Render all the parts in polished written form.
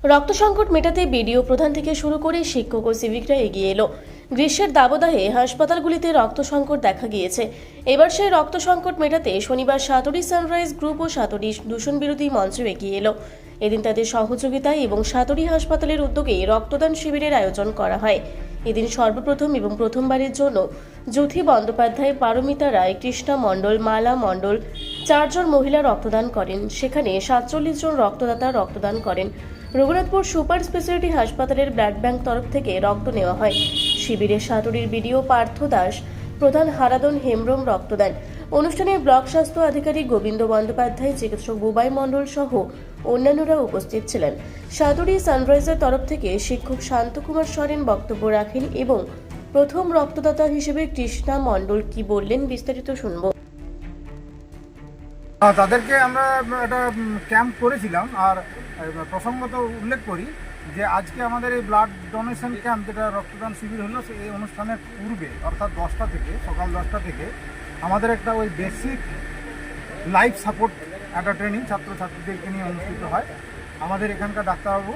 রক্ত সংকট মেটাতে বিডিও প্রধান থেকে শুরু করে শিক্ষক ও সিভিকরা এগিয়ে এলো। গ্রীষ্মের দাবদাহে হাসপাতালগুলিতে রক্ত সংকট দেখা গিয়েছে। এবার সেই রক্ত সংকট মেটাতে শনিবার সাতরি সানরাইজ গ্রুপ ও সাতরি দূষণ বিরোধী মঞ্চ এগিয়ে এলো। এদিন তাদের সহযোগিতায় এবং সাতরি হাসপাতালের উদ্যোগে রক্তদান শিবিরের আয়োজন করা হয়। এদিন সর্বপ্রথম এবং প্রথমবারের জন্য জ্যোতি বন্দ্যোপাধ্যায়, পারমিতা রায়, কৃষ্ণা মণ্ডল, মালা মণ্ডল 4 জন মহিলা রক্তদান করেন। সেখানে 47 জন রক্তদাতা রক্তদান করেন। রঘুনাথপুর সুপার স্পেশালিটি হাসপাতালের ব্লাড ব্যাংক তরফ থেকে রক্ত নেওয়া হয়। শিবিরে সাতরির বিডিও পার্থ দাস, প্রধান হারাদন হেমব্রম রক্ত দেন। অনুষ্ঠানে ব্লক স্বাস্থ্য আধিকারিক গোবিন্দ বন্দ্যোপাধ্যায়, চিকিৎসক বুবাই মণ্ডল সহ অন্যান্যরা উপস্থিত ছিলেন। সাতরি সানরাইজের তরফ থেকে শিক্ষক শান্তকুমার সরেন বক্তব্য রাখেন এবং প্রথম রক্তদাতা হিসেবে কৃষ্ণা মণ্ডল কি বললেন বিস্তারিত শুনব। তাদেরকে আমরা একটা ক্যাম্প করেছিলাম। আর প্রসঙ্গত উল্লেখ করি যে আজকে আমাদের এই ব্লাড ডোনেশন ক্যাম্প, যেটা রক্তদান শিবির হলো, এই অনুষ্ঠানের পূর্বে অর্থাৎ 10টা থেকে, সকাল 10টা থেকে আমাদের একটা ওই বেসিক লাইফ সাপোর্ট একটা ট্রেনিং ছাত্রছাত্রীদেরকে নিয়ে অনুষ্ঠিত হয়। আমাদের এখানকার ডাক্তারবাবু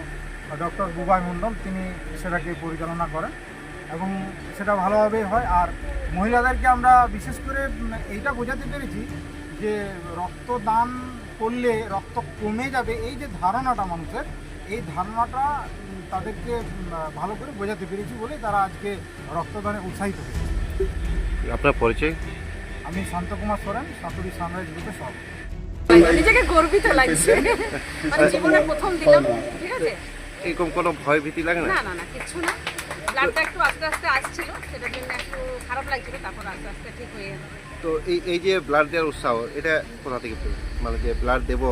ডক্টর বুবাই মণ্ডল তিনি সেটাকে পরিচালনা করেন এবং সেটা ভালোভাবেই হয়। আর মহিলাদেরকে আমরা বিশেষ করে এইটা বোঝাতে পেরেছি যে রক্তদান করলে রক্ত কমে যাবে, এই যে ধারণাটা মানুষের, এই ধারণাটা তাদেরকে ভালো করে বোঝাতে পেরেছি বলে তারা আজকে রক্তদানে উৎসাহিত হয়েছে। আপনার পরিচয়? আমি শান্তকুমার সরেন, সাতরি সানরাইজ গ্রুপের সভাপতি। নিজেকে গর্বিত লাগছে, মানে জীবনে প্রথম দিলাম। ঠিক আছে, এরকম কোনো ভয় ভীতি লাগে না? না না না, কিছু না। ব্লাডটা একটু আস্তে আস্তে আসছিল, সেটার জন্য একটু খারাপ লাগছিল, তারপর আস্তে আস্তে ঠিক হয়ে গেল। তো এই যে ব্লাড দেওয়ার উৎসাহ, এটা কোথা থেকে পেলেন? মানে যে ব্লাড দেবো,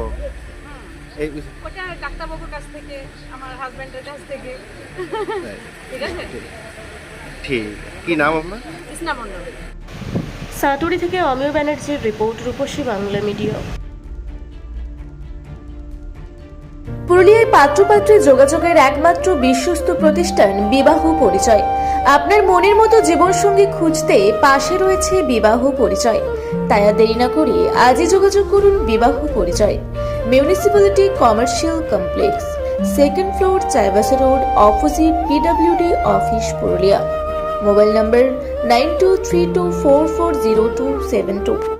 এই ওটা ডাক্তারবাবুর কাছ থেকে, আমার হাজব্যান্ডের কাছ থেকে। ঠিক আছে, ঠিক। কি নাম আপনার? কৃষ্ণা মণ্ডল। সাতরি থেকে অমিয় ব্যানার্জির রিপোর্ট, রূপসী বাংলা মিডিয়া। পুরুলিয়ায় পাত্রপাত্রী যোগাযোগের একমাত্র বিশ্বস্ত প্রতিষ্ঠান বিবাহ পরিচয়। আপনার মনের মতো জীবনসঙ্গী খুঁজতে পাশে রয়েছে বিবাহ পরিচয়। তাই আর দেরি না করে আজই যোগাযোগ করুন বিবাহ পরিচয়। Municipality commercial complex, 2nd floor, Chaibasa road, opposite PWD office, Purulia. Mobile নম্বর 9232440272।